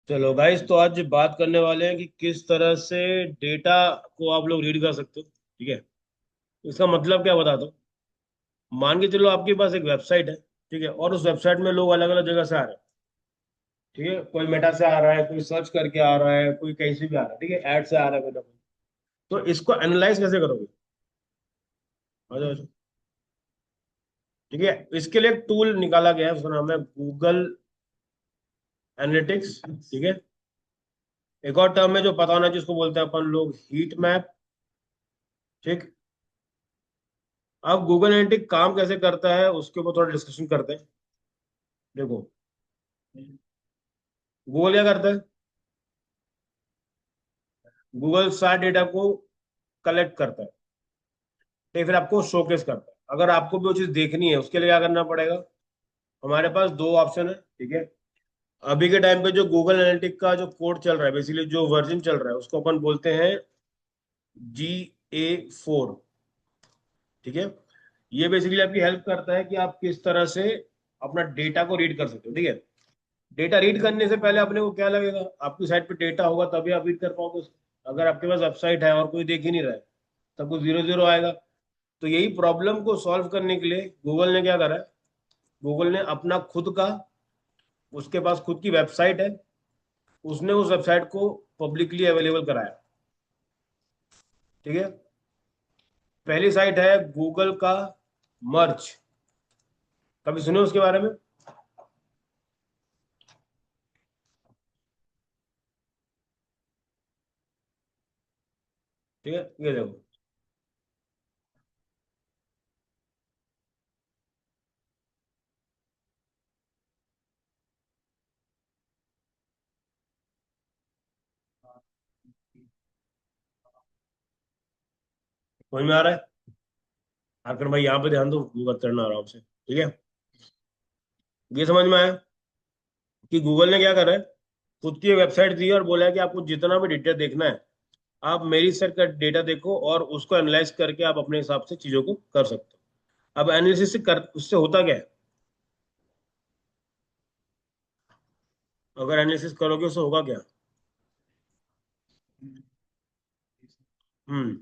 चलो गाइस, तो आज बात करने वाले हैं कि किस तरह से डेटा को आप लोग रीड कर सकते हो। ठीक है। इसका मतलब क्या बताता हूँ। मान के चलो आपके पास एक वेबसाइट है। ठीक है, और उस वेबसाइट में लोग अलग अलग जगह से आ रहे हैं। ठीक है, कोई मेटा से आ रहा है, कोई सर्च करके आ रहा है, कोई कहीं से भी आ रहा है। ठीक है, ऐड से आ रहा है कोई ना कोई। तो इसको एनालाइज कैसे करोगे? आ जाओ, आ जाओ। ठीक है, इसके लिए एक टूल निकाला गया है, उसका नाम है गूगल एनालिटिक्स। ठीक है। एक और टर्म है जो पता होना चाहिए, जिसको बोलते हैं अपन लोग हीट मैप। ठीक। अब गूगल एनालिटिक काम कैसे करता है उसके ऊपर थोड़ा डिस्कशन करते हैं। देखो, गूगल क्या करता है? गूगल सारे डेटा को कलेक्ट करता है, फिर आपको शोकेस करता है। अगर आपको भी वो चीज देखनी है, उसके लिए क्या करना पड़ेगा? हमारे पास दो ऑप्शन है। ठीक है। अभी के टाइम पे जो गूगल एनालिटिक का जो कोड चल रहा है, बेसिकली जो वर्जन चल रहा है, उसको अपन बोलते हैं GA4। ठीक है। ये बेसिकली आपकी हेल्प करता है कि आप किस तरह से अपना डेटा को रीड कर सकते हो। ठीक है। डेटा रीड करने से पहले अपने को क्या लगेगा? आपकी साइट पे डेटा होगा तभी आप रीड कर पाओगे उसको। अगर आपके पास वेबसाइट है और कोई देख ही नहीं रहा है, तब कुछ जीरो जीरो आएगा। तो यही प्रॉब्लम को सॉल्व करने के लिए गूगल ने क्या करा है? गूगल ने अपना खुद का, उसके पास खुद की वेबसाइट है, उसने उस वेबसाइट को पब्लिकली अवेलेबल कराया। ठीक है। पहली साइट है गूगल का मर्च। कभी सुने उसके बारे में? ठीक है, ये देखो। समझ में आ रहा है? आकर भाई यहाँ पे ध्यान दो, गूगल करना आराम से। ठीक है। ये समझ में आया कि गूगल ने क्या करा है? खुद की वेबसाइट दी है और बोला है कि आपको जितना भी डेटा देखना है, आप मेरी सेट का डेटा देखो और उसको एनालाइज करके आप अपने हिसाब से चीजों को कर सकते हो। अब एनालिसिस से कर, उससे होता क्या है? अगर एनालिसिस करोगे उससे होगा क्या? हम्म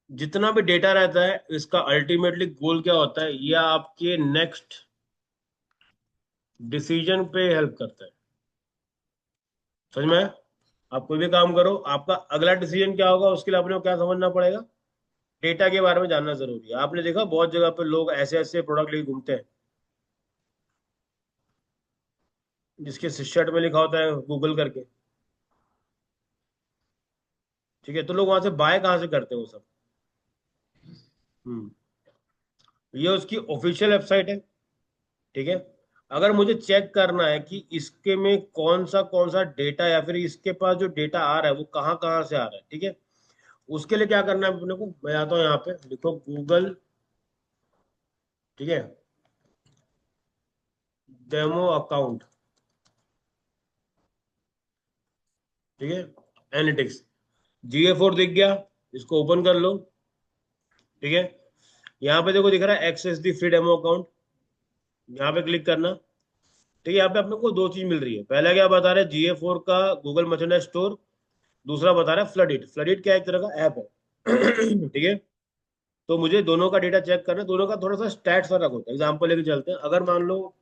जितना भी डेटा रहता है, इसका अल्टीमेटली गोल क्या होता है? यह आपके नेक्स्ट डिसीजन पे हेल्प करता है। समझ में आया? आप कोई भी काम करो, आपका अगला डिसीजन क्या होगा उसके लिए अपने को क्या समझना पड़ेगा? डेटा के बारे में जानना जरूरी है। आपने देखा बहुत जगह पे लोग ऐसे ऐसे प्रोडक्ट लेके घूमते हैं, जिसके शर्ट में लिखा होता है गूगल करके। ठीक है, तो लोग वहां से बाय कहाँ से करते हैं वो सब? हम्म ये उसकी ऑफिशियल वेबसाइट है। ठीक है। अगर मुझे चेक करना है कि इसके में कौन सा डेटा, या फिर इसके पास जो डेटा आ रहा है वो कहाँ कहाँ से आ रहा है, ठीक है, उसके लिए क्या करना है अपने को? मैं आता हूँ यहाँ पे, लिखो गूगल। ठीक है। Demo account. ठीक है। एनालिटिक्स। GA4 दिख गया। इसको ओपन कर लो। ठीक है। यहाँ पे देखो, दिख रहा है एक्सेस दी फ्री डेमो अकाउंट। यहाँ पे क्लिक करना। ठीक है, यहाँ पे अपने को दो चीज मिल रही है। पहला क्या बता रहा है? GA4 का गूगल मर्चेंडाइज स्टोर। दूसरा बता रहा है फ्लडिट। फ्लडिट क्या है? एक तरह का ऐप है। ठीक है। तो मुझे दोनों का डेटा चेक करना है। दोनों का थोड़ा सा स्टैट्स फर्क होता है। एग्जाम्पल लेके चलते हैं। अगर मान लो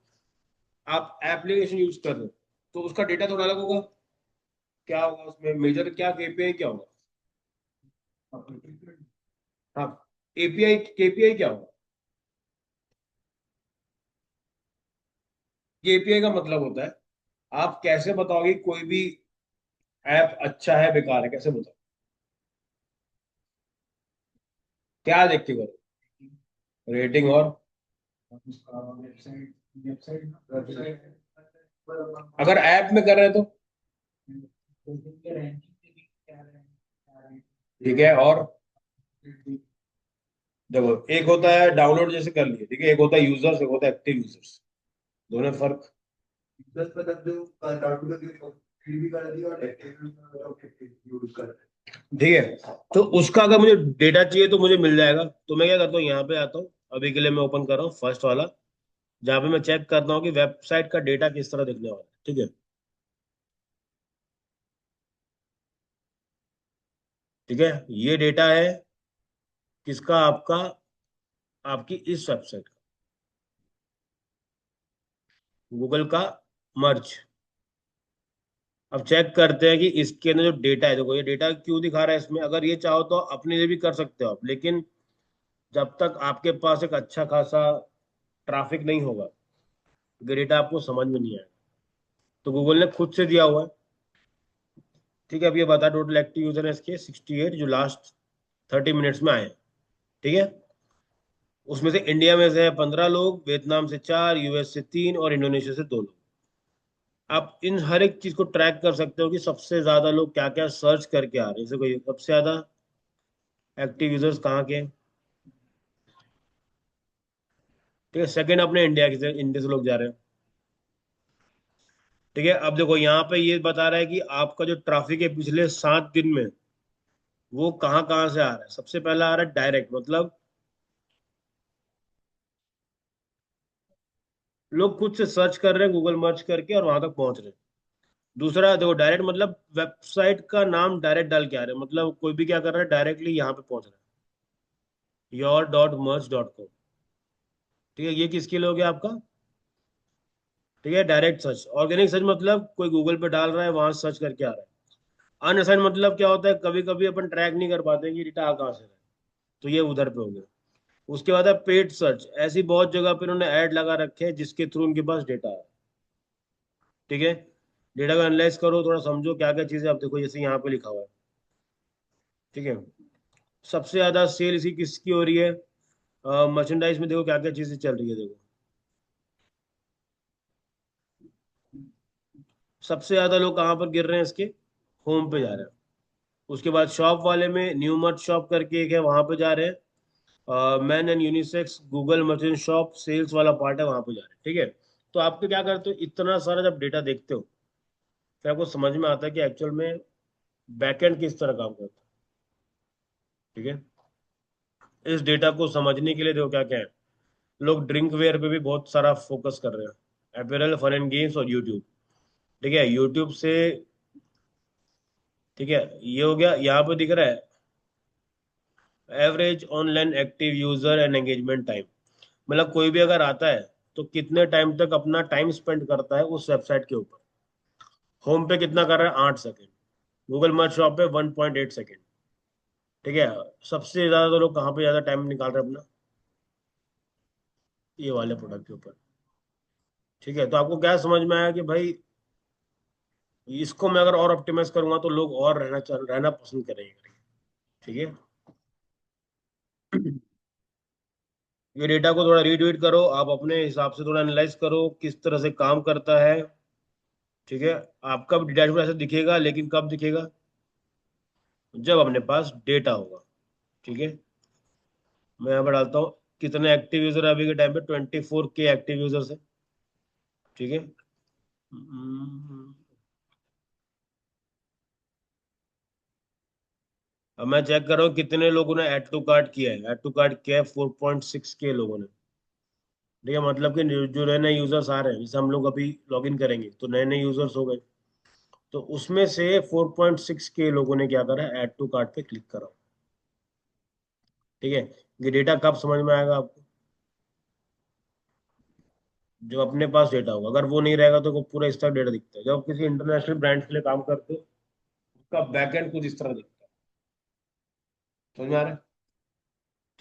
आप एप्लीकेशन यूज कर रहे हो, तो उसका डेटा थोड़ा अलग होगा। क्या होगा उसमें? मेजर क्या KPI क्या होगा? हाँ, API KPI क्या होगा? KPI का मतलब होता है, आप कैसे बताओगे कोई भी ऐप अच्छा है बेकार है, कैसे बताओ? क्या देख के करो? रेटिंग और अगर ऐप में कर रहे हो तो? ठीक है। और देखो, एक होता है डाउनलोड जैसे कर लिए, ठीक है, एक होता है यूजर्स, एक होता है एक्टिव यूजर्स। दोनों फर्क। ठीक है। तो उसका अगर मुझे डेटा चाहिए तो मुझे मिल जाएगा। तो मैं क्या करता हूँ, यहाँ पे आता हूँ। अभी के लिए मैं ओपन कर रहा हूँ फर्स्ट वाला, जहाँ पे मैं चेक करता हूँ कि वेबसाइट का डेटा किस तरह दिखने वाला है। ठीक है। ठीक है, ये डेटा है किसका, आपका, आपकी इस वेबसाइट का, गूगल का मर्ज। अब चेक करते हैं कि इसके अंदर जो डेटा है, देखो ये डेटा क्यों दिखा रहा है इसमें, अगर ये चाहो तो अपने लिए भी कर सकते हो आप, लेकिन जब तक आपके पास एक अच्छा खासा ट्रैफिक नहीं होगा, ये डेटा आपको समझ में नहीं आएगा। तो गूगल ने खुद से दिया हुआ है। ठीक है, अब ये बता, टोटल एक्टिव यूजर है इसके 68 जो लास्ट 30 मिनट्स में आए हैं। ठीक है, उसमें से इंडिया में से 15 लोग, वियतनाम से 4, यूएस से 3 और इंडोनेशिया से 2 लोग। आप इन हर एक चीज को ट्रैक कर सकते हो कि सबसे ज्यादा लोग क्या क्या सर्च करके आ रहे हैं, जैसे कोई सबसे ज्यादा एक्टिव यूजर्स कहाँ के हैं। ठीक है, सेकंड अपने इंडिया के से, इंडिया से लोग जा रहे हैं। ठीक है, अब देखो यहाँ पे ये बता रहा है कि आपका जो ट्रैफिक है पिछले 7 दिन में, वो कहाँ कहाँ से आ रहा है। सबसे पहला आ रहा है डायरेक्ट, मतलब लोग खुद से सर्च कर रहे हैं गूगल मर्ज करके और वहां तक पहुंच रहे हैं। दूसरा देखो डायरेक्ट, मतलब वेबसाइट का नाम डायरेक्ट डाल के आ रहे हैं, मतलब कोई भी क्या कर रहा है, डायरेक्टली यहाँ पे पहुंच रहा है, your.merge.com। ठीक है, ये किसके लिए हो गया आपका। ठीक है, डायरेक्ट सर्च। ऑर्गेनिक सर्च मतलब कोई गूगल पे डाल रहा है, वहां सर्च करके आ रहा है। अनअसाइन मतलब क्या होता है, कभी कभी अपन ट्रैक नहीं कर पाते कि डेटा कहाँ से है, तो ये उधर पे हो गया। उसके बाद है पेड सर्च, ऐसी बहुत जगह पे उन्होंने ऐड लगा रखे हैं जिसके थ्रू उनके पास डेटा है। ठीक है, डेटा को एनालाइज करो, थोड़ा समझो क्या क्या चीजें, आप देखो जैसे यहाँ पे लिखा हुआ है। ठीक है, सबसे ज्यादा सेल इसी किसकी हो रही है, मर्चेंडाइज में देखो क्या क्या चीजें चल रही है, देखो सबसे ज्यादा लोग कहाँ पर गिर रहे हैं, इसके होम पे जा रहे हैं। उसके बाद शॉप वाले में न्यू मर्च शॉप करके एक है, वहां पे जा रहे हैं। Man and unisex Google merchant shop sales वाला पार्ट है, वहां पे जा रहे हैं। ठीक है, तो आपके क्या करते हो, इतना सारा जब डेटा देखते हो फिर आपको समझ में आता है कि एक्चुअल में बैकएंड किस तरह काम करता है। ठीक है, इस डेटा को समझने के लिए देखो क्या क्या है। लोग ड्रिंक वेयर पे भी बहुत सारा फोकस कर रहे हैं, अपीयरल, फन एंड गेम्स और यूट्यूब। ठीक है, यूट्यूब से, ठीक है, ये हो गया। यहाँ पे दिख रहा है average online active user and engagement time, मतलब कोई भी अगर आता है तो कितने टाइम तक अपना टाइम स्पेंड करता है उस वेबसाइट के ऊपर। होम पे कितना कर रहा है, 8 सेकेंड। गूगल मर्च शॉप पे 1.8 सेकेंड। ठीक है, सबसे ज्यादा तो लोग कहाँ पे ज्यादा टाइम निकाल रहे हैं अपना, ये वाले प्रोडक्ट के ऊपर। ठीक है, तो आपको क्या समझ में आया कि भाई इसको मैं अगर और ऑप्टिमाइज करूंगा तो लोग और रहना पसंद करेंगे। ठीक है, ये डेटा को थोड़ा रीड वीड करो, आप अपने हिसाब से थोड़ा एनालाइज करो किस तरह से काम करता है। ठीक है, आपका भी डैशबोर्ड ऐसे दिखेगा, लेकिन कब दिखेगा, जब अपने पास डेटा होगा। ठीक है, मैं यहाँ पर डालता हूँ कितने एक्टिव यूजर अभी के टाइम पे, 24K एक्टिव यूजर्स है। ठीक है, अब मैं चेक कर रहा हूँ कितने लोगों ने ऐड टू कार्ट किया है। ऐड टू कार्ट किया है 4.6K लोगों ने। ठीक है, मतलब कि जो नए नए यूजर्स आ रहे हैं, जैसे हम लोग अभी लॉग इन करेंगे तो नए नए यूजर्स हो गए, तो उसमें से 4.6K लोगों ने क्या करा, ऐड टू कार्ट पे क्लिक करा। ठीक है, ये डेटा कब समझ में आएगा आपको, जब अपने पास डेटा होगा। अगर वो नहीं रहेगा तो वो पूरा इस तरह डेटा दिखता है। जब आप किसी इंटरनेशनल ब्रांड के लिए काम करते हो, उसका बैकएंड कुछ इस तरह दिखता है। समझ में आ रहा है।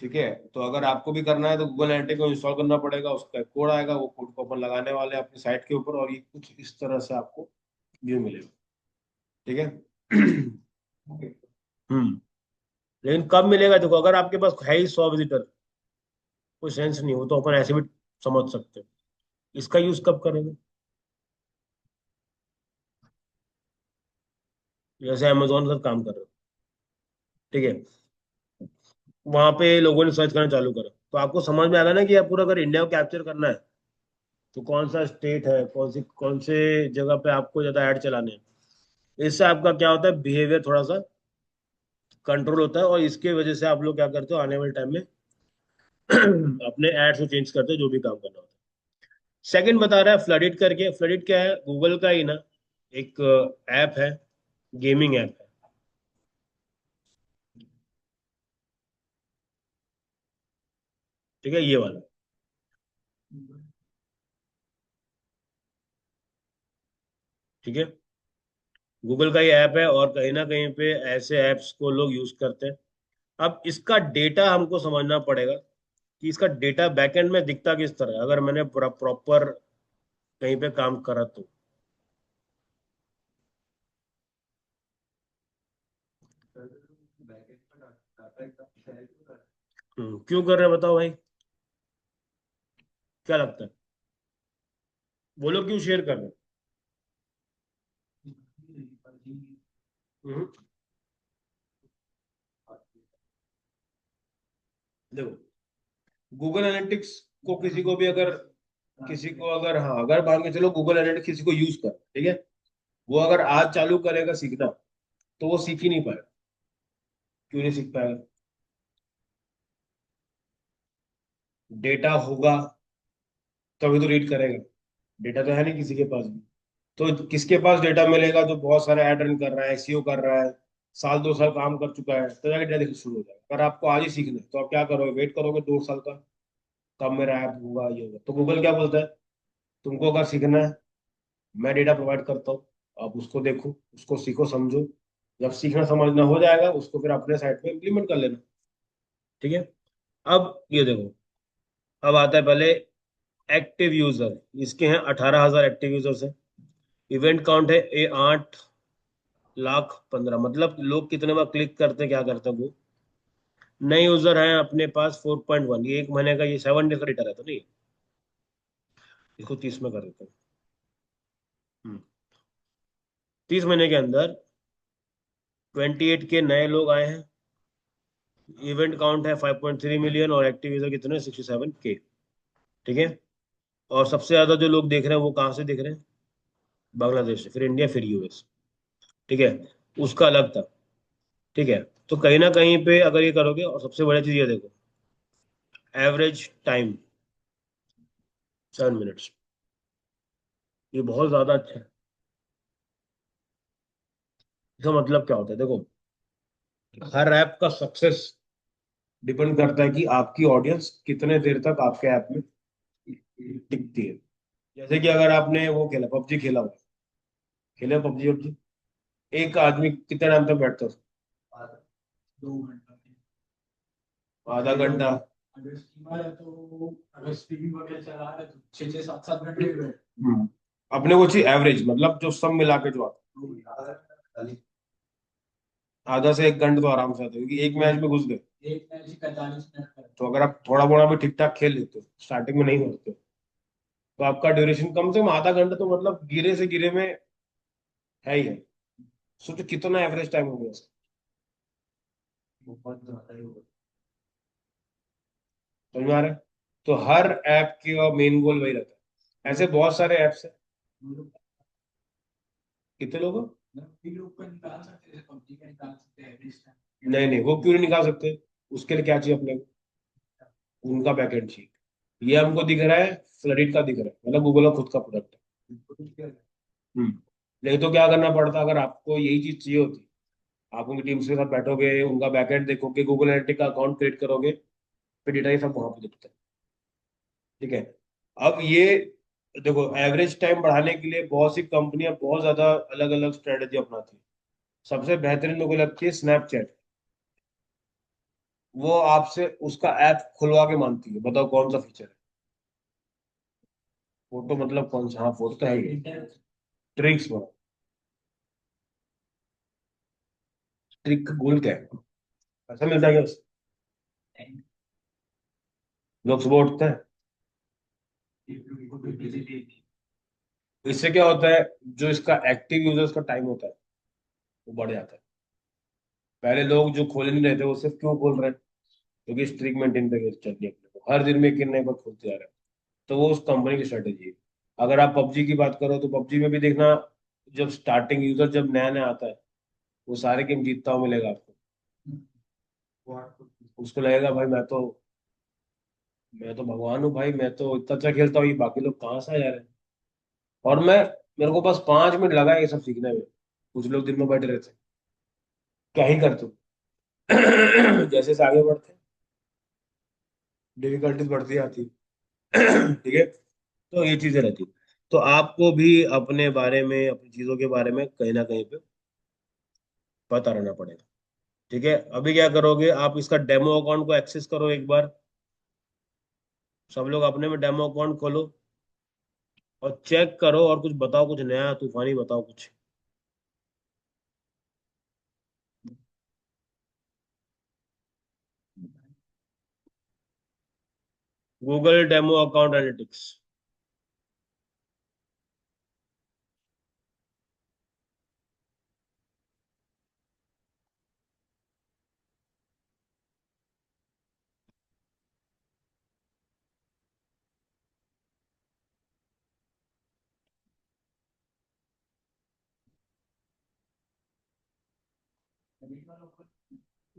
ठीक है, तो अगर आपको भी करना है तो गूगल एनालिटिक्स को इंस्टॉल करना पड़ेगा, उसका एक कोड आएगा, वो कोड को अपन लगाने वाले हैं अपनी साइट के ऊपर, और ये कुछ इस तरह से आपको व्यू मिलेगा। ठीक है। हम्म, लेकिन कब मिलेगा, देखो अगर आपके पास है ही 100 विजिटर, कोई सेंस नहीं हो, तो अपन ऐसे भी समझ सकते हैं। इसका यूज कब करेंगे, जैसे अमेजोन का काम कर रहे हो। ठीक है, वहां पे लोगों ने सर्च करना चालू करा, तो आपको समझ में आ गया ना कि आप पूरा अगर इंडिया को कैप्चर करना है तो कौन सा स्टेट है, कौन से जगह पे आपको ज्यादा ऐड चलाने हैं। इससे आपका क्या होता है, बिहेवियर थोड़ा सा कंट्रोल होता है, और इसके वजह से आप लोग क्या करते हो आने वाले टाइम में अपने एड्स को चेंज करते हो, जो भी काम करना होता है। सेकंड बता रहा है फ्लडिट करके। फ्लडिट क्या है, गूगल का ही ना एक ऐप है, गेमिंग ऐप है। ठीक है, ये वाला। ठीक है, गूगल का ये ऐप है, और कहीं ना कहीं पे ऐसे ऐप्स को लोग यूज करते हैं। अब इसका डेटा हमको समझना पड़ेगा कि इसका डेटा बैकएंड में दिखता किस तरह है, अगर मैंने प्रॉपर कहीं पे काम करा तो। क्यों कर रहे हैं बताओ भाई, क्या लगता है? बोलो क्यों शेयर कर रहे हैं? हम्म, देखो, गूगल एनालिटिक्स को किसी को भी अगर, किसी को अगर, हाँ अगर मान के चलो गूगल एनालिटिक्स किसी को यूज कर, ठीक है, वो अगर आज चालू करेगा सीखना, तो वो सीख ही नहीं पाएगा। क्यों नहीं सीख पाएगा? डेटा होगा तभी तो रीड करेगा। डेटा तो है नहीं किसी के पास भी। तो किसके पास डेटा मिलेगा? जो बहुत सारे ऐड रन कर रहा है, एसईओ कर रहा है, साल 2 साल काम कर चुका है, तो जाके डेटा देखना शुरू हो जाएगा। अगर आपको आज ही सीखना है तो आप क्या करोगे? वेट करोगे 2 साल का, कब मेरा ऐप होगा, ये होगा। तो गूगल क्या बोलता है? तुमको अगर सीखना है, मैं डेटा प्रोवाइड करता हूँ, आप उसको देखो, उसको सीखो, समझो। जब सीखना समझना हो जाएगा, उसको फिर अपने साइट पे इम्प्लीमेंट कर लेना। ठीक है, अब ये देखो, अब आता है पहले एक्टिव यूजर। इसके हैं 18,000 एक्टिव यूजर्स हैं। इवेंट काउंट है 8,15,000, मतलब लोग कितने बार क्लिक करते हैं, क्या करते हैं वो। नए यूजर हैं अपने पास 4.1, ये एक महीने का, ये 7 डेज का डेटा रहता नहीं। इसको 30 में कर देते हैं। 30 महीने के अंदर 28K नए लोग आए हैं। इवेंट काउंट है 5.3 मिलियन, और एक्टिव यूजर कितने? 67K। ठीक है, और सबसे ज्यादा जो लोग देख रहे हैं वो कहाँ से देख रहे हैं? बांग्लादेश से, फिर इंडिया, फिर यूएस। ठीक है, उसका अलग था। ठीक है, तो कहीं ना कहीं पे अगर ये करोगे, और सबसे बड़ी चीज ये देखो, एवरेज टाइम 7 मिनट्स, ये बहुत ज्यादा अच्छा है। इसका मतलब क्या होता है? देखो, हर ऐप का सक्सेस डिपेंड करता है कि आपकी ऑडियंस कितने देर तक आपके ऐप में टिकती है। जैसे कि अगर आपने वो खेला, पबजी खेला हुआ, खेले पबजी पबजी, एक आदमी कितने टाइम तक बैठता है आधा घंटा। हम्म। अपने वो चीज एवरेज, मतलब जो सब मिला के जो आता है, आधा से 1 घंटा तो आराम से आता है, क्योंकि एक मैच में घुस गए। तो अगर आप थोड़ा मोड़ा भी ठीक ठाक खेल लेते हो, स्टार्टिंग में नहीं होते, तो आपका ड्यूरेशन कम से कम आधा घंटा तो मतलब गिरे से गिरे में है ही है। सोचो कितना एवरेज टाइम हो गया इसका। बहुत ज्यादा ही होगा। समझ में आ रहा है? तो हर ऐप का मेन गोल वही रहता है। ऐसे बहुत सारे ऐप्स हैं। कितने लोग हैं? नहीं नहीं, वो क्यों नहीं निकाल सकते? उसके लिए क्या चाहिए अपने को? उनका बैकएंड चाहिए। ये हमको दिख रहा है, फ्लडिट का दिख रहा है, मतलब गूगल का खुद का प्रोडक्ट है। हम्म। नहीं तो क्या करना पड़ता अगर आपको यही चीज चाहिए होती? आप उनकी टीम्स के साथ बैठोगे, उनका बैकएंड देखोगे, गूगल एनालिटिक का अकाउंट क्रिएट करोगे, फिर डेटा ये सब वहां पे दिखता है। ठीक है, अब ये देखो, एवरेज टाइम बढ़ाने के लिए बहुत सी कंपनियां बहुत ज्यादा अलग अलग स्ट्रेटेजी अपनाती है। सबसे बेहतरीन मेरे को लगती है स्नैपचैट। वो आपसे उसका ऐप खुलवा के मांगती है, बताओ कौन सा फीचर है। फोटो मतलब कौन सा? हाँ फोटो तो है ही। ट्रिक्स में, ट्रिक का गोल क्या है? पैसा मिलता है क्या उससे? लोग सुबह उठते हैं। इससे क्या होता है? जो इसका एक्टिव यूजर्स का टाइम होता है वो बढ़ जाता है। पहले लोग जो खोले नहीं रहे थे, वो सिर्फ क्यों खोल रहे हैं? क्योंकि स्ट्रिक मेंटेन पे चल रही है अपने को, हर दिन में एक नए पर खोलते जा रहे हैं। तो वो उस कंपनी की स्ट्रेटेजी है। अगर आप पबजी की बात करो, तो पबजी में भी देखना, जब स्टार्टिंग यूजर जब नया नया आता है, वो सारे गेम जीतता हुआ मिलेगा आपको। उसको लगेगा भाई मैं तो भगवान हूँ भाई, मैं तो इतना अच्छा खेलता हूँ, ये बाकी लोग कहाँ से आ जा रहे हैं। और मेरे को बस 5 मिनट लगा ये सब सीखने में। कुछ लोग दिन में बैठे रहते हैं, क्या ही करते हो। जैसे से आगे बढ़ते हैं, डिफिकल्टीज बढ़ती जाती है। ठीक है, तो ये चीजें रहती है। तो आपको भी अपने बारे में, अपनी चीजों के बारे में कहीं ना कहीं पे पता रहना पड़ेगा। ठीक है, अभी क्या करोगे आप, इसका डेमो अकाउंट को एक्सेस करो एक बार। सब लोग अपने में डेमो अकाउंट खोलो और चेक करो, और कुछ बताओ, कुछ नया तूफानी बताओ कुछ। Google demo account analytics.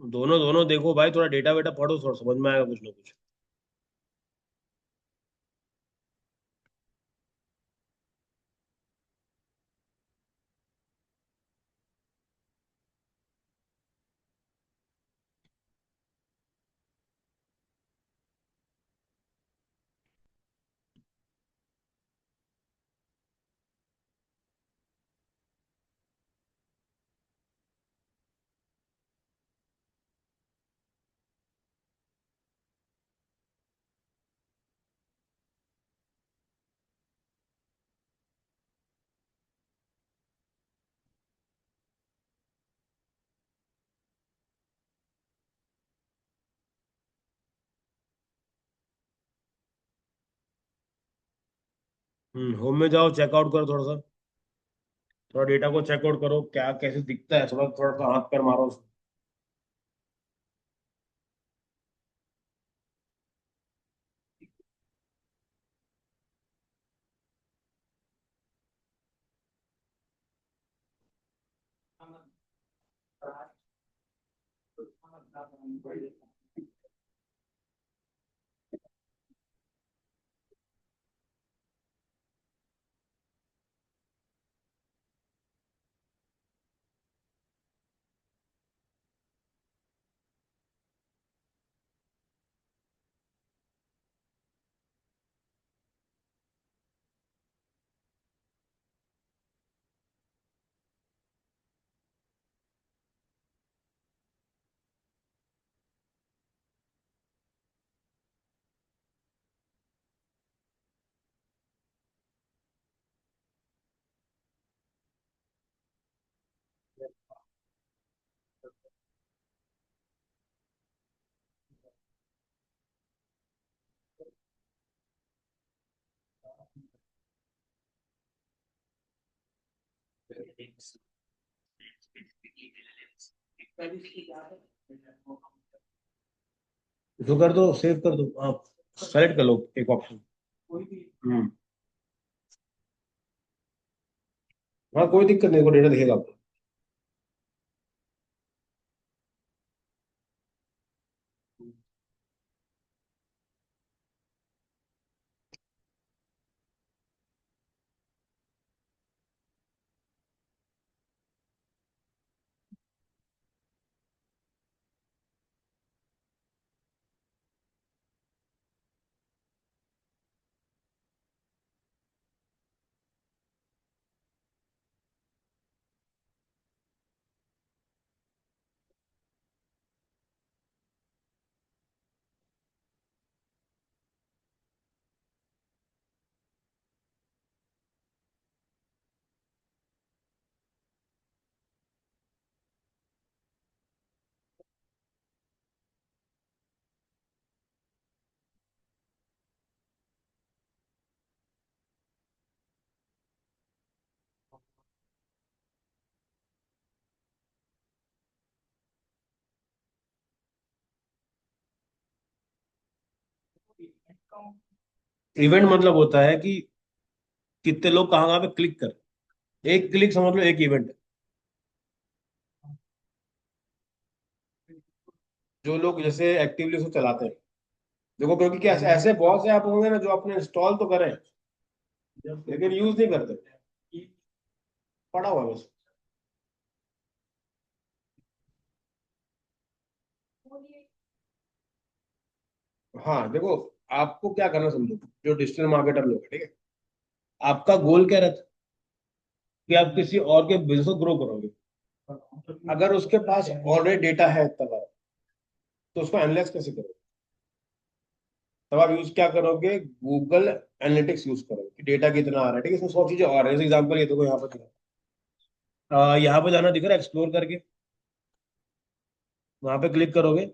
दोनों दोनों देखो भाई, थोड़ा डेटा वेटा पढ़ो, थोड़ा समझ में आएगा कुछ ना कुछ। होम में जाओ, चेकआउट करो थोड़ा सा। थोड़ा डेटा को चेकआउट करो, क्या कैसे दिखता है, थोड़ा थोड़ा सा हाथ पैर मारो उसमें। जो कर दो, सेव कर दो आप, सेलेक्ट कर लो एक ऑप्शन। हम्म। हाँ, कोई दिक्कत नहीं, कोई डेटा दिखेगा आपको। इवेंट मतलब होता है कि कितने लोग कहाँ कहाँ पे क्लिक कर। एक क्लिक समझ लो एक इवेंट है। जो लोग जैसे एक्टिवली उसको चलाते हैं। देखो, क्योंकि क्या ऐसे ऐसे बहुत से ऐप होंगे ना जो आपने इंस्टॉल तो करें लेकिन यूज नहीं करते, पड़ा हुआ है बस। हाँ देखो, आपको क्या करना समझो, जो डिजिटल मार्केटर लोग हैं, ठीक है, आपका गोल क्या रहता है कि आप किसी और के बिजनेस को ग्रो करोगे। अगर उसके पास ऑलरेडी डेटा है इतना सारा, तो उसको एनालाइज कैसे करोगे? तब आप यूज क्या करोगे, गूगल एनालिटिक्स यूज करोगे कि डेटा कितना आ रहा है, ठीक है। इसमें 100 चीजें और है, जैसे एग्जाम्पल ये देखो, यहाँ पर यहाँ पे जाना दिख रहा है एक्सप्लोर करके, वहां पे क्लिक करोगे।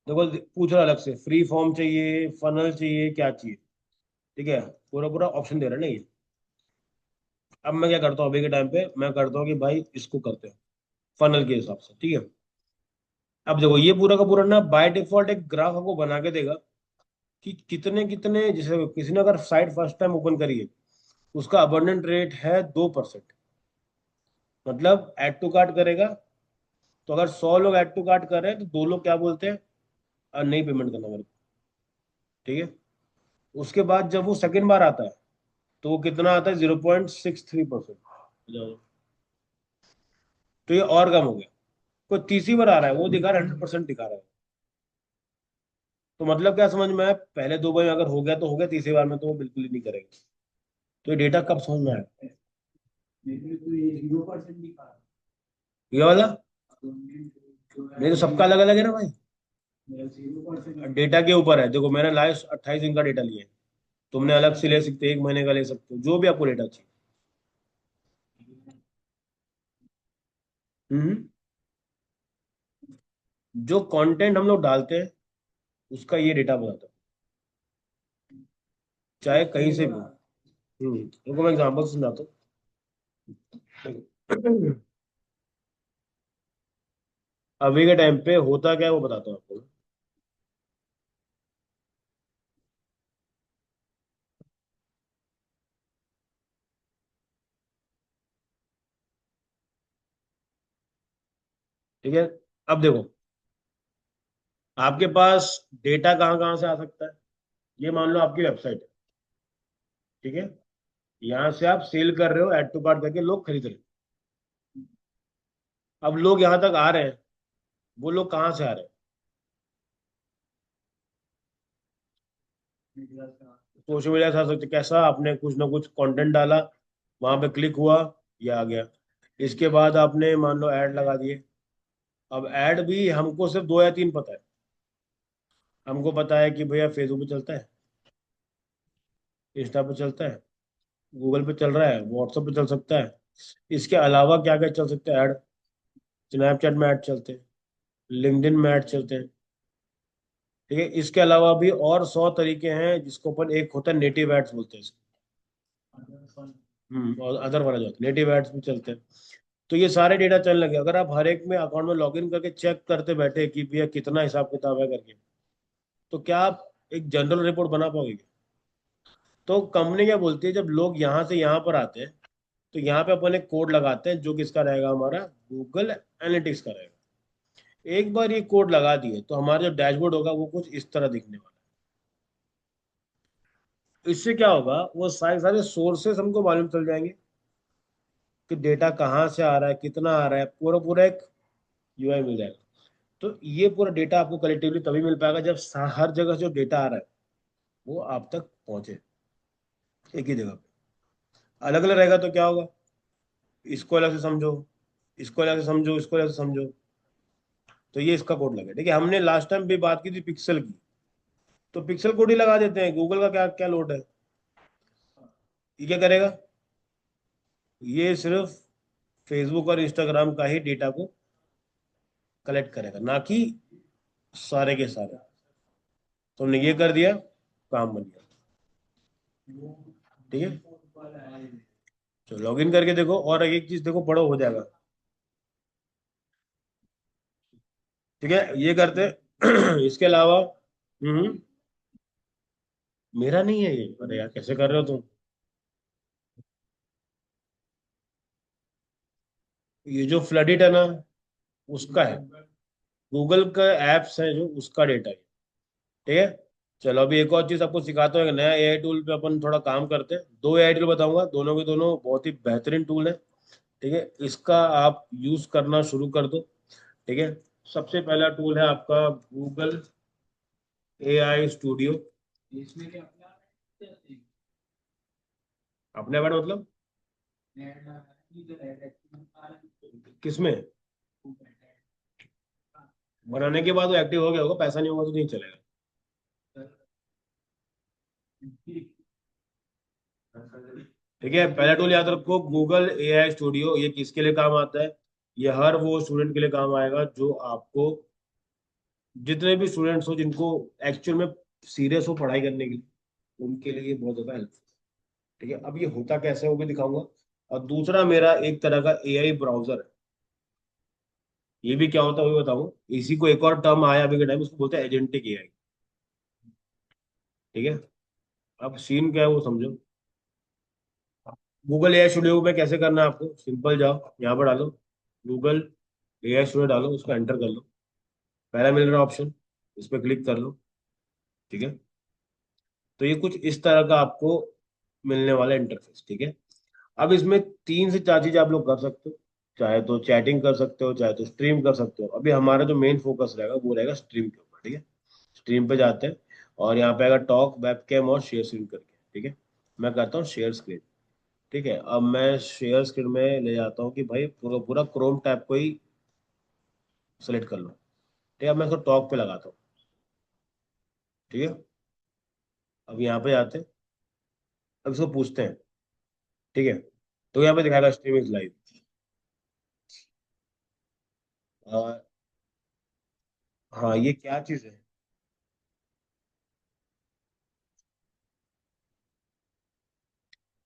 देखो पूछ रहा है अलग से, फ्री फॉर्म चाहिए, फनल चाहिए, क्या चाहिए, ठीक है, पूरा पूरा ऑप्शन दे रहा है ना ये। अब मैं क्या करता हूँ, अभी के टाइम पे मैं करता हूँ कि भाई इसको करते हैं फनल के हिसाब से, ठीक है। अब देखो ये पूरा का पूरा ना बाय डिफॉल्ट एक ग्राफ आपको बना के देगा कि कितने कितने, जैसे किसी ने अगर साइट फर्स्ट टाइम ओपन करी है, उसका अबंडेंट रेट है 2%। मतलब ऐड टू कार्ट करेगा, तो अगर 100 लोग ऐड टू कार्ट कर रहे हैं तो 2 लोग क्या बोलते हैं, नहीं पेमेंट करना मेरे को, ठीक है। उसके बाद जब वो सेकेंड बार आता है, तो वो कितना आता है, 0.63%। तो ये और कम हो गया। कोई तीसरी बार आ रहा है, वो दिखा रहा है 100% दिखा रहा है। तो मतलब क्या समझ में आया, पहले 2 बार में अगर हो गया तो हो गया, तीसरी बार में तो वो बिल्कुल ही नहीं करेगा। तो ये डेटा कब समझ में आया, ये वाला? नहीं तो सबका अलग अलग है ना भाई, डेटा के ऊपर है। देखो मैंने लास्ट 28 दिन का डेटा लिया है, तुमने अलग से ले सकते हो, 1 महीने का ले सकते हो, जो भी आपको डेटा चाहिए। हम्म। जो कंटेंट हम लोग डालते हैं, उसका ये डेटा बताता है, चाहे कहीं से भी हो। रुको मैं एग्जांपल समझाता हूँ। अभी के टाइम पे होता क्या है वो बताता हूँ आपको, ठीक है। अब देखो, आपके पास डेटा कहाँ कहाँ से आ सकता है। ये मान लो आपकी वेबसाइट है, ठीक है, यहाँ से आप सेल कर रहे हो, ऐड टू कार्ट करके लोग खरीद रहे हैं। अब लोग यहाँ तक आ रहे हैं, वो लोग कहाँ से आ रहे हैं, सोशल मीडिया से आ सकते। कैसा, आपने कुछ ना कुछ कंटेंट डाला, वहां पे क्लिक हुआ, ये आ गया। इसके बाद आपने मान लो ऐड लगा दिए। अब ऐड भी हमको सिर्फ 2 या 3 पता है। हमको पता है कि भैया फेसबुक पे चलता है, इंस्टा पे चलता है, गूगल पे चल रहा है, व्हाट्सएप पे चल सकता है। इसके अलावा क्या क्या चल सकता है ऐड, स्नैपचैट में ऐड चलते हैं, लिंक्डइन में ऐड चलते हैं, ठीक है। इसके अलावा भी और 100 तरीके हैं, जिसको अपन, एक होता है नेटिव एड्स बोलते हैं इसको। और अदर वाला जो नेटिव एड्स भी चलते हैं। तो ये सारे डेटा चलने लगे। अगर आप हर एक में अकाउंट में लॉगिन करके चेक करते बैठे कि भैया कितना हिसाब किताब है करके, तो क्या आप एक जनरल रिपोर्ट बना पाओगे? तो कंपनी क्या बोलती है, जब लोग यहाँ से यहाँ पर आते हैं, तो यहाँ पे अपन एक कोड लगाते हैं जो किसका रहेगा, हमारा गूगल एनालिटिक्स का रहेगा। एक बार ये कोड लगा दिए तो हमारा जो डैशबोर्ड होगा वो कुछ इस तरह दिखने वाला है। इससे क्या होगा, वो सारे सारे सोर्सेस हमको मालूम चल जाएंगे कि डेटा कहाँ से आ रहा है, कितना आ रहा है, पूरा पूरा एक यूआई मिल जाएगा। तो ये पूरा डेटा आपको कलेक्टिवली तभी मिल पाएगा जब हर जगह जो डेटा आ रहा है वो आप तक पहुंचे, एक ही जगह पे। अलग अलग रहेगा तो क्या होगा, इसको अलग से समझो, इसको अलग से समझो, इसको अलग से समझो। तो ये इसका कोड लगे, ठीक है। हमने लास्ट टाइम भी बात की थी पिक्सल की, तो पिक्सल कोड ही लगा देते हैं। गूगल का क्या क्या लोड है, ये क्या करेगा, ये सिर्फ फेसबुक और इंस्टाग्राम का ही डेटा को कलेक्ट करेगा, ना कि सारे के सारे। तो हमने ये कर दिया, काम बन गया, ठीक है। तो लॉग इन करके देखो, और एक चीज देखो, बड़ा हो जाएगा, ठीक है। ये करते इसके अलावा, मेरा नहीं है ये, अरे यार कैसे कर रहे हो तुम। ये जो फ्लडिट है ना, उसका है, गूगल का एप्स है जो, उसका डेटा है, ठीक है। चलो अभी एक और चीज आपको सिखाता हूँ, एक नया एआई टूल पे अपन थोड़ा काम करते हैं। 2 एआई टूल बताऊंगा, दोनों के दोनों बहुत ही बेहतरीन टूल है, ठीक है। इसका आप यूज करना शुरू कर दो, ठीक है। सबसे पहला टूल है आपका गूगल AI स्टूडियो। अपने बारे मतलब किसमें? बनाने के बाद वो एक्टिव हो गया होगा, पैसा नहीं होगा तो नहीं चलेगा। ठीक है, पहला टूल याद रखो, गूगल AI स्टूडियो। ये किसके लिए काम आता है? ये हर वो स्टूडेंट के लिए काम आएगा जो आपको, जितने भी स्टूडेंट्स हो जिनको एक्चुअल में सीरियस हो पढ़ाई करने के लिए, उनके लिए ये बहुत ज्यादा हेल्प। ठीक है, अब ये होता कैसे है वो भी दिखाऊंगा। और दूसरा मेरा एक तरह का AI ब्राउजर है। ये भी क्या होता है वो भी बताऊँ। इसी को एक और टर्म आया अभी के टाइम, उसको बोलते हैं एजेंटिक AI। ठीक है, अब सीन क्या है वो समझो। गूगल AI स्टूडियो में कैसे करना है आपको, सिंपल, जाओ यहाँ पर डालो गूगल AI स्टूडियो, डालो उसको एंटर कर लो। पहला मिल रहा ऑप्शन, इस पर क्लिक कर लो। ठीक है, तो ये कुछ इस तरह का आपको मिलने वाला इंटरफेस। ठीक है, अब इसमें तीन से चार चीजें आप लोग कर सकते हो। चाहे तो चैटिंग कर सकते हो, चाहे तो स्ट्रीम कर सकते हो। अभी हमारा जो मेन फोकस रहेगा वो रहेगा स्ट्रीम के ऊपर। ठीक है, स्ट्रीम पे जाते हैं और यहाँ पे आएगा टॉक, वेब कैम और शेयर स्क्रीन करके। ठीक है, मैं करता हूँ शेयर स्क्रीन। ठीक है, अब मैं शेयर स्क्रीन में ले जाता हूँ कि भाई पूरा पूरा क्रोम टैब को ही सेलेक्ट कर लो। ठीक है, अब मैं इसको टॉक पे लगाता हूँ। ठीक है, अब यहाँ पे आते हैं, अब इसको पूछते हैं। ठीक है, तो यहाँ पे दिखाएगा स्ट्रीम इज लाइव। हाँ, ये क्या चीज है?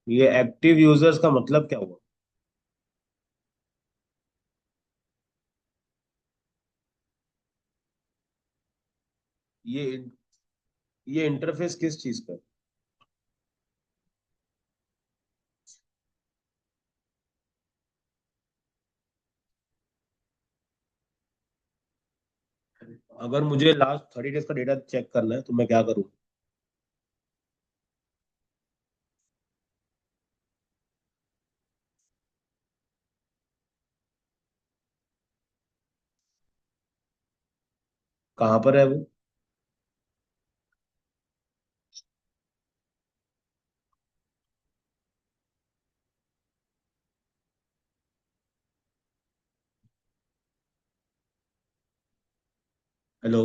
ये एक्टिव यूजर्स का मतलब क्या हुआ? ये ये इंटरफेस किस चीज का है? अगर मुझे लास्ट 30 डेज का डेटा चेक करना है तो मैं क्या करूँ? कहाँ पर है वो? हेलो।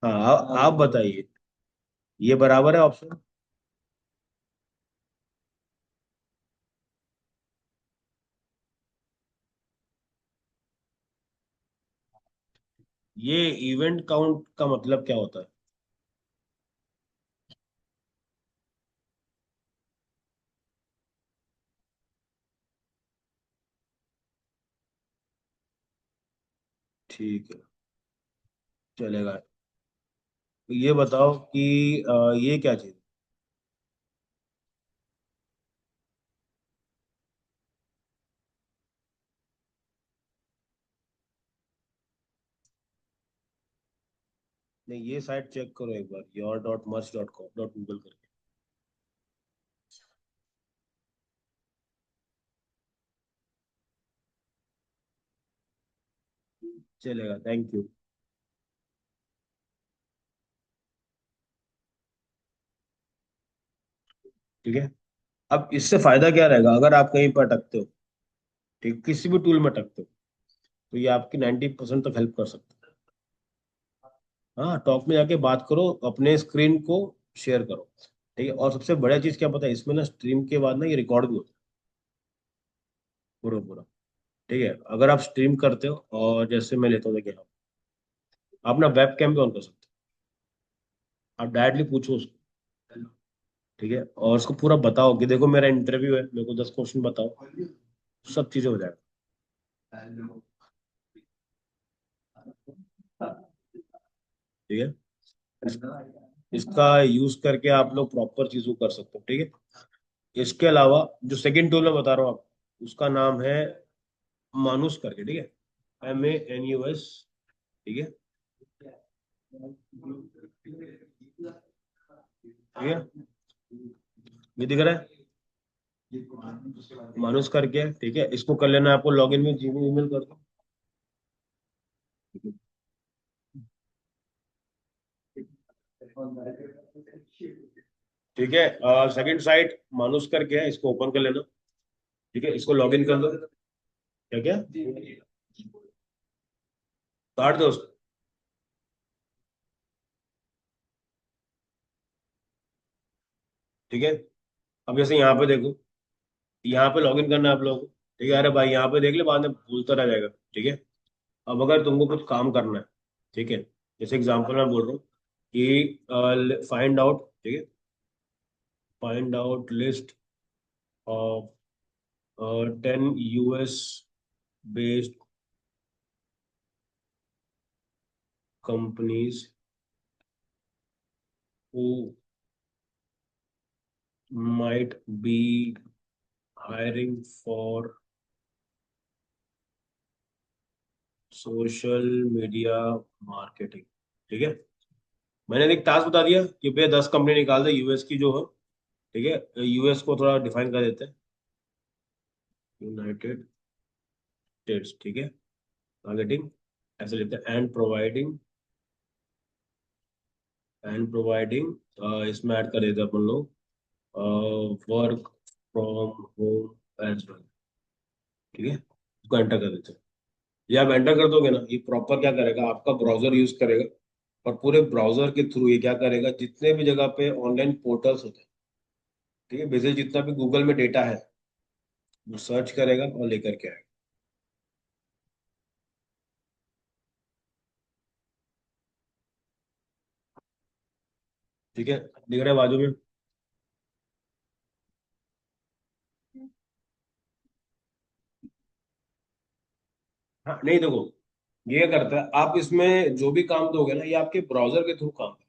हाँ, आप बताइए। ये बराबर है ऑप्शन? ये इवेंट काउंट का मतलब क्या होता है? ठीक है, चलेगा। तो ये बताओ कि ये क्या चीज? नहीं, ये साइट चेक करो एक बार, your.merch.com.google करके। चलेगा, थैंक यू। ठीक है, अब इससे फायदा क्या रहेगा अगर आप कहीं पर अटकते हो, ठीक, किसी भी टूल में अटकते हो, तो ये आपकी 90% तक हेल्प कर सकता है। हाँ, टॉक में जाके बात करो, अपने स्क्रीन को शेयर करो। ठीक है, और सबसे बढ़िया चीज क्या पता है, इसमें ना स्ट्रीम के बाद ना ये रिकॉर्ड भी होता है पूरा पूरा। ठीक है, अगर आप स्ट्रीम करते हो और जैसे मैं लेता हूँ, देखिए आप ना वेब कैम भी ऑन कर सकते हो। आप डायरेक्टली पूछो उसको। ठीक है, और उसको पूरा बताओ कि देखो मेरा इंटरव्यू है, मेरे को 10 क्वेश्चन बताओ। सब चीजें हो जाएगा। ठीक है, इसका यूज करके आप लोग प्रॉपर चीजों कर सकते हो। ठीक है, इसके अलावा जो सेकंड टूल मैं बता रहा हूँ आपको, उसका नाम है मानुस करके। ठीक है, MANUS। ठीक है, ठीक है, ये दिख रहा है मानुस करके। ठीक है, इसको कर लेना है आपको लॉगिन में, जीमेल ईमेल कर दो। ठीक है। सेकंड साइट मानुस करके है, इसको ओपन कर लेना। ठीक है, इसको लॉगिन कर दो। क्या क्या काट दो उसको। ठीक है, अब जैसे यहाँ पे देखो, यहाँ पे लॉगिन करना है आप लोगों को। ठीक है, अरे भाई यहाँ पे देख ले, बाद में भूलता रह जाएगा। ठीक है, अब अगर तुमको कुछ काम करना है, ठीक है, जैसे एग्जांपल मैं बोल रहा हूँ कि फाइंड आउट, ठीक है, find out list of 10 US based companies who might be hiring for social media marketing. ठीक है, मैंने एक टास्क बता दिया कि भैया 10 कंपनी निकाल दे यूएस की जो हो। ठीक है, यूएस को थोड़ा डिफाइन कर देते हैं, यूनाइटेड स्टेट्स। ठीक है, टारगेटिंग ऐसे लेते हैं, एंड प्रोवाइडिंग इसमें ऐड कर देते हैं अपन लोग work from home as well. ठीक है, इसको एंटर कर देते हैं। ये आप एंटर कर दोगे ना, ये प्रॉपर क्या करेगा, आपका ब्राउजर यूज करेगा, और पूरे ब्राउजर के थ्रू ये क्या करेगा, जितने भी जगह पे ऑनलाइन पोर्टल्स होते हैं, ठीक है, बेसिकली जितना भी गूगल में डेटा है, वो सर्च करेगा और लेकर के आएगा। ठीक है, दिख रहा है बाजू में। हाँ नहीं, देखो ये करता है, आप इसमें जो भी काम दोगे ना, ये आपके ब्राउजर के थ्रू काम है,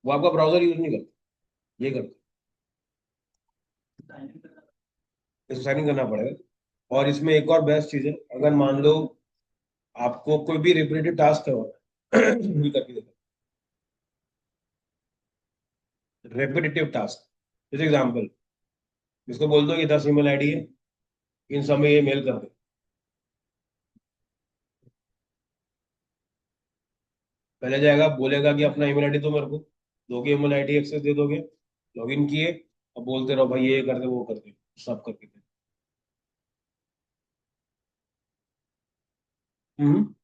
वो आपका ब्राउजर यूज नहीं करता, ये करता है। इसको साइन इन करना पड़ेगा। और इसमें एक और बेस्ट चीज है, अगर मान लो आपको कोई भी रिपीटेटिव टास्क करवाना है ये करके देखो, रेपिटेटिव टास्क। जैसे एग्जाम्पल, इसको बोल दो कि 10 ईमेल आईडी है, इन सब में ये मेल कर दे। पहले जाएगा, बोलेगा कि अपना ईमेल आईडी दो मेरे को, दोगे ईमेल आईडी एक्सेस दे दोगे, लॉगिन किए, अब बोलते रहो भाई ये कर दे वो कर दे, सब करके दे। हम्म,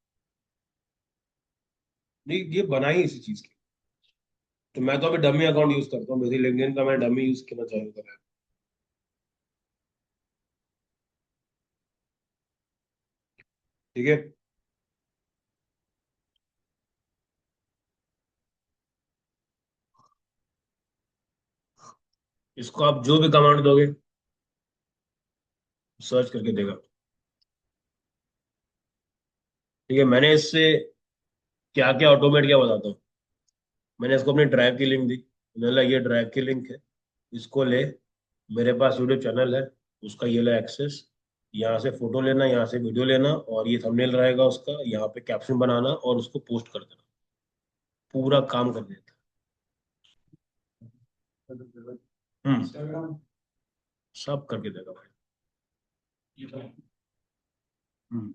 नहीं ये बना ही इसी चीज की। तो मैं तो अभी डमी अकाउंट यूज करता हूँ, मेरी लिंक्डइन का मैं डमी यूज करना चालू करा है। ठीक है, इसको आप जो भी कमांड दोगे, सर्च करके देगा। ठीक है, मैंने इससे क्या क्या ऑटोमेट किया बताता हूँ। मैंने इसको अपनी ड्राइव की लिंक दी, मैंने बोला ये ड्राइव की लिंक है, इसको ले, मेरे पास यूट्यूब चैनल है, उसका ये लो एक्सेस, यहाँ से फोटो लेना, यहाँ से वीडियो लेना, और ये थंबनेल रहेगा उसका, यहाँ पे कैप्शन बनाना और उसको पोस्ट कर देना, पूरा काम कर देता है। सब करके देगा भाई। हम्म,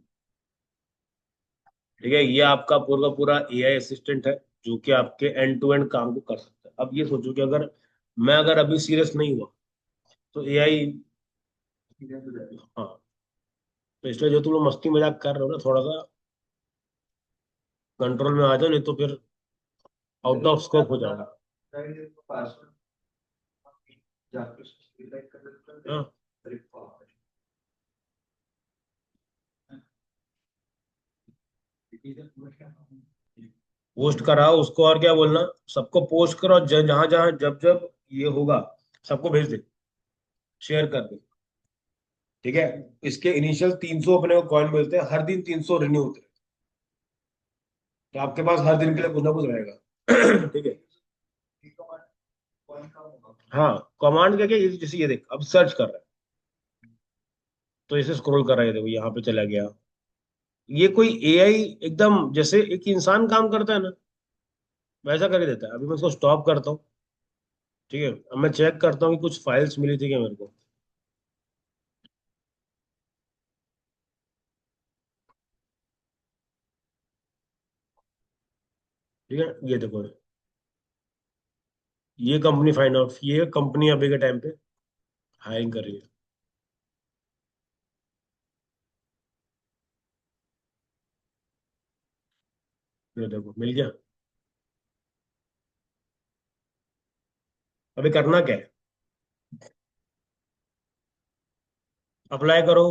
ठीक है, ये आपका पूरा पूरा एआई असिस्टेंट है, जो कि आपके एंड टू एंड काम को कर सकता है। अब ये सोचो कि अगर मैं अगर अभी सीरियस नहीं हुआ, तो एआई, हाँ, तो इसलिए जो तुम लोग मस्ती मजाक कर रहे हो ना, थोड़ा सा कंट्रोल में आ जाओ, नहीं तो फिर आउट ऑफ स्कोप हो जाएगा। हाँ, पोस्ट कराओ उसको, और क्या बोलना, सबको पोस्ट करो, जहां जहां जब जब ये होगा, सबको भेज दे, शेयर कर दे। ठीक है, इसके इनिशियल 300 अपने को कॉइन मिलते हैं, हर दिन 300 रिन्यू होते हैं, तो आपके पास हर दिन के लिए कुछ ना कुछ रहेगा। ठीक है, हाँ, कमांड क्या क्या, जैसे ये देख, अब सर्च कर रहा है, तो इसे स्क्रॉल कर रहा है, देखो यहाँ पे चला गया। ये कोई एआई एकदम जैसे एक इंसान काम करता है ना, वैसा करके देता है। अभी मैं इसको स्टॉप करता हूँ। ठीक है, अब मैं चेक करता हूँ कि कुछ फाइल्स मिली थी क्या मेरे को। ठीक है, ये देखो, ये कंपनी फाइंड आउट, ये कंपनी अभी के टाइम पे हायरिंग कर रही है। ये देखो मिल गया। अभी करना क्या है, अप्लाई करो।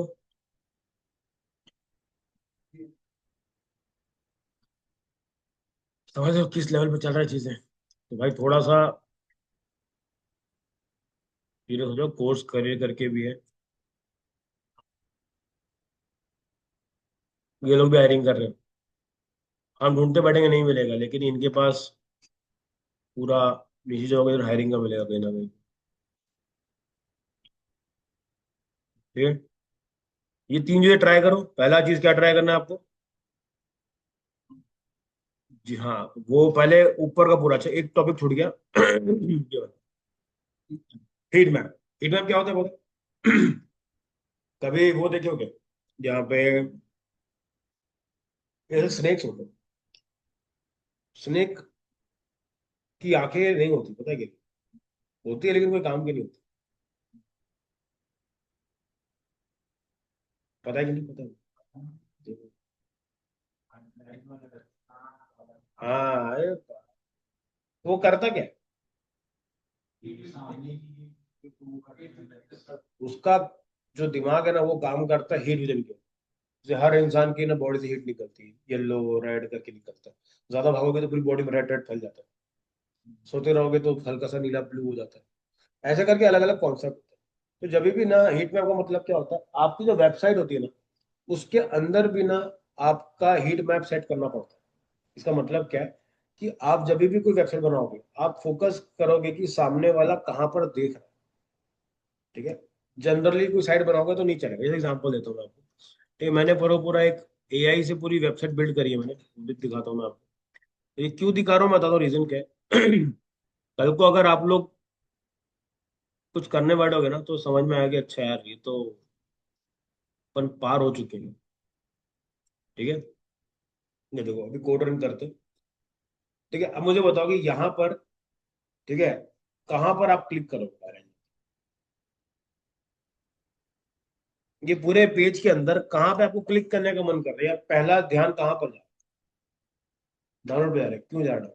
समझ रहे हो किस लेवल पे चल रहा है चीजें, तो भाई थोड़ा सा सीरियस हो जाओ, कोर्स करियर करके भी है। ये लोग भी हायरिंग कर रहे हैं, हम ढूंढते बैठेंगे नहीं मिलेगा, लेकिन इनके पास पूरा निजी जॉब है, हायरिंग का मिलेगा कहीं ना कहीं। ठीक है, ये तीन चीजें ट्राई करो। पहला चीज क्या ट्राई करना है आपको, जी हाँ, वो पहले ऊपर का पूरा, अच्छा एक टॉपिक छूट गया हीट मैप। हीट मैप क्या होता है बोलो कभी वो देखे हो क्या, जहाँ पे जैसे स्नेक्स होते हैं, स्नेक की आंखें नहीं होती, पता है क्या, होती है लेकिन कोई काम की नहीं होती। पता है कि नहीं पता है? हाँ वो करता क्या है? उसका जो दिमाग है ना, वो काम करता है हीट विजन के। जैसे हर इंसान की ना बॉडी से हीट निकलती है, येलो रेड करके निकलता है। ज्यादा भागोगे तो पूरी बॉडी में रेड रेड फैल जाता है, सोते रहोगे तो हल्का सा नीला ब्लू हो जाता है। ऐसे करके अलग अलग कॉन्सेप्ट होता है। तो जब भी ना हीट मैप का मतलब क्या होता है, आपकी जो वेबसाइट होती है ना, उसके अंदर भी ना आपका हीट मैप सेट करना पड़ता है। इसका मतलब क्या है कि आप जब भी कोई वेबसाइट बनाओगे, आप फोकस करोगे कि सामने वाला कहाँ पर देख रहा है। ठीक है, जनरली कोई साइट बनाओगे तो नहीं चलेगा। जैसे एग्जांपल देता हूँ मैं आपको, ठीक है, मैंने पूरा पूरा एक एआई से पूरी वेबसाइट बिल्ड करी है मैंने, वो भी दिखाता हूँ मैं आपको। ये क्यों दिखा रहा हूँ मैं बताता हूँ, रीजन क्या है कल को अगर आप लोग कुछ करने बैठोगे ना, तो समझ में आएगा अच्छा यार ये तो अपन पार हो चुके हैं। ठीक है, ये देखो अभी कोड रन करते हैं। ठीक है, अब मुझे बताओ कि यहाँ पर, ठीक है, कहाँ पर आप क्लिक करोगे, ये पूरे पेज के अंदर कहाँ पे आपको क्लिक करने का मन कर रहा है, या पहला ध्यान कहाँ पर जा, डाउनलोड पे जा रहा है, क्यों जा रहा है?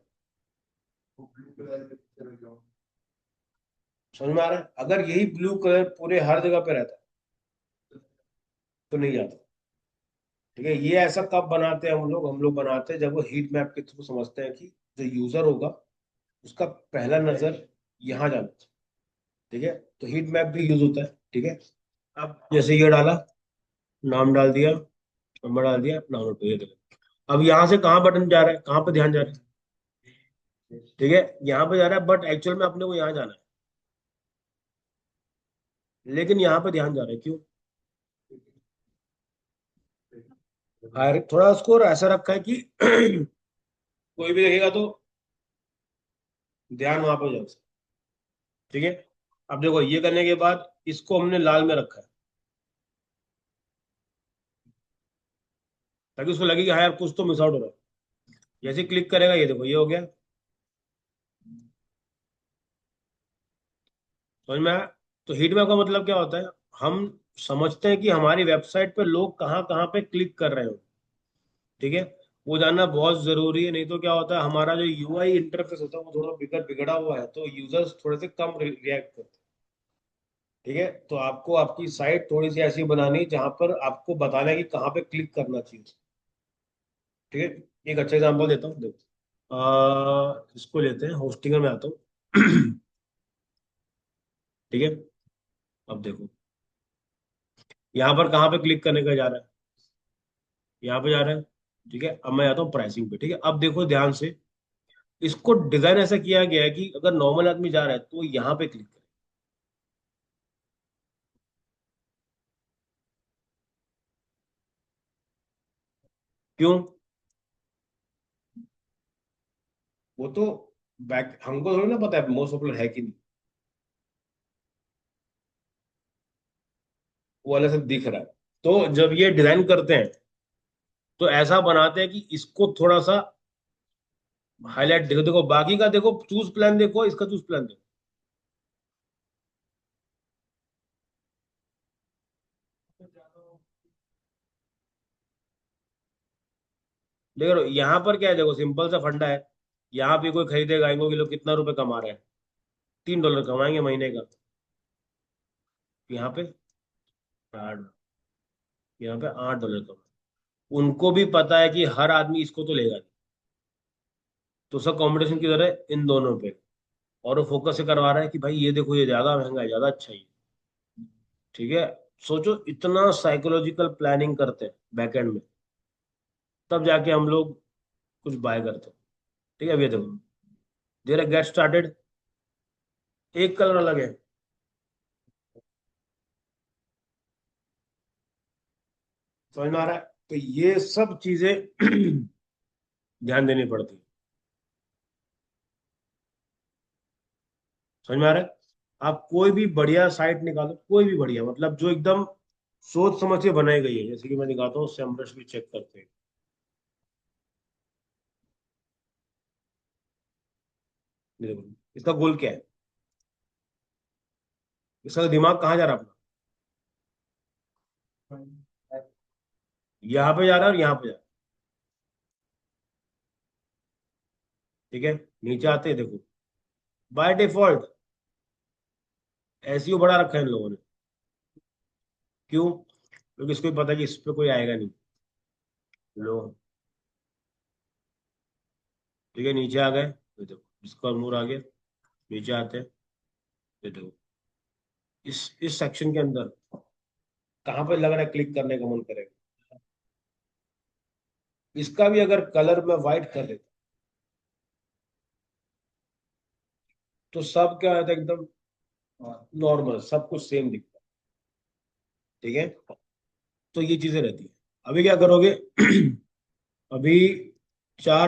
समझ में आ रहा है, अगर यही ब्लू कलर पूरे हर जगह पे रहता तो नहीं जाता। ठीक है, ये ऐसा कब बनाते हैं हम लोग बनाते हैं जब वो हीट मैप के थ्रू समझते हैं कि जो यूजर होगा उसका पहला नजर यहाँ जाना चाहिए। ठीक है, तो हीट मैप भी यूज होता है। ठीक है, अब जैसे ये डाला, नाम डाल दिया, नंबर डाल दिया, डाउनलोड पे, ये देखो अब यहाँ से कहाँ बटन जा रहा है, कहाँ पे ध्यान जा रहा है। ठीक है, यहाँ पे जा रहा है, बट एक्चुअल में अपने को यहाँ जाना है, लेकिन यहाँ पे ध्यान जा रहा है, क्यों? थोड़ा स्कोर ऐसा रखा है कि कोई भी देखेगा तो ध्यान वहां पे जाए। ठीक है, अब देखो ये करने के बाद इसको हमने लाल में रखा है, ताकि उसको लगे कि हाँ यार कुछ तो मिस आउट हो रहा है। जैसे क्लिक करेगा, ये देखो ये हो गया। समझ में आया? तो हीट मैप का मतलब क्या होता है, हम समझते हैं कि हमारी वेबसाइट पे लोग कहाँ कहाँ पे क्लिक कर रहे हो। ठीक है, वो जानना बहुत जरूरी है, नहीं तो क्या होता है, हमारा जो यूआई इंटरफेस होता है वो थोड़ा बिगड़ा हुआ है, तो यूजर्स थोड़े से कम रिएक्ट करते हैं। ठीक है, तो आपको आपकी साइट थोड़ी सी ऐसी बनानी जहां पर आपको बताना है कि कहाँ पे क्लिक करना चाहिए। ठीक है, एक अच्छा एग्जांपल देता हूँ, देखो इसको लेते हैं, होस्टिंगर में आता हूँ ठीक है, अब देखो यहाँ पर कहाँ पे क्लिक करने का जा रहा है, यहाँ पे जा रहा है। ठीक है, अब मैं आता हूँ प्राइसिंग पे। ठीक है, अब देखो ध्यान से, इसको डिजाइन ऐसा किया गया है कि अगर नॉर्मल आदमी जा रहा है तो यहाँ पे क्लिक करे। क्यों? वो तो बैक हमको थोड़ी ना पता है मोस्ट पॉपुलर है कि नहीं, वो अलग से दिख रहा है। तो जब ये डिजाइन करते हैं तो ऐसा बनाते हैं कि इसको थोड़ा सा हाईलाइट देखो, देखो बाकी का देखो, चूज प्लान देखो, इसका चूज प्लान देखो। देखो यहाँ पर क्या है, देखो सिंपल सा फंडा है। यहाँ पे कोई खरीदेगा, इनको किलो कितना रुपए कमा रहे हैं, $3 कमाएंगे महीने का। यहाँ पे 8, यहाँ पे $8 कमा। उनको भी पता है कि हर आदमी इसको तो लेगा नहीं, तो सब कंपटीशन किधर है, इन दोनों पे। और वो फोकस से करवा रहा है कि भाई ये देखो, ये ज्यादा महंगा है, ज्यादा अच्छा है। ठीक है। सोचो इतना साइकोलॉजिकल प्लानिंग करते हैं बैकएंड में, तब जाके हम लोग कुछ बाय करते हैं। ठीक है, अब ये देखो, देर गेट स्टार्टेड, एक कलर अलग है। समझ में आ रहा है? तो ये सब चीजें ध्यान देनी पड़ती है। समझ में आ रहा है? आप कोई भी बढ़िया साइट निकालो, कोई भी बढ़िया, मतलब जो एकदम सोच समझ के बनाई गई है, जैसे कि मैं दिखाता हूँ, सेमरश भी चेक करते हैं। ये देखो, इसका गोल क्या है, इसका दिमाग कहाँ जा रहा है अपना, यहाँ पे जा रहा है और यहाँ पे जा रहा है। ठीक है, नीचे आते हैं, देखो बाय डिफॉल्ट एसईओ बढ़ा रखा है इन लोगों ने। क्यों? क्योंकि इसको भी पता है कि इस पे कोई आएगा नहीं। लो, ठीक है, नीचे आ गए, ये देखो इसका मूड आ गया। नीचे आते हैं, ये देखो इस सेक्शन के अंदर कहाँ पे लग रहा है क्लिक करने का मन करेगा। इसका भी अगर कलर में व्हाइट कर देता, तो सब क्या होता है, एकदम नॉर्मल, सब कुछ सेम दिखता है। ठीक है, तो ये चीजें रहती है। अभी क्या करोगे अभी 4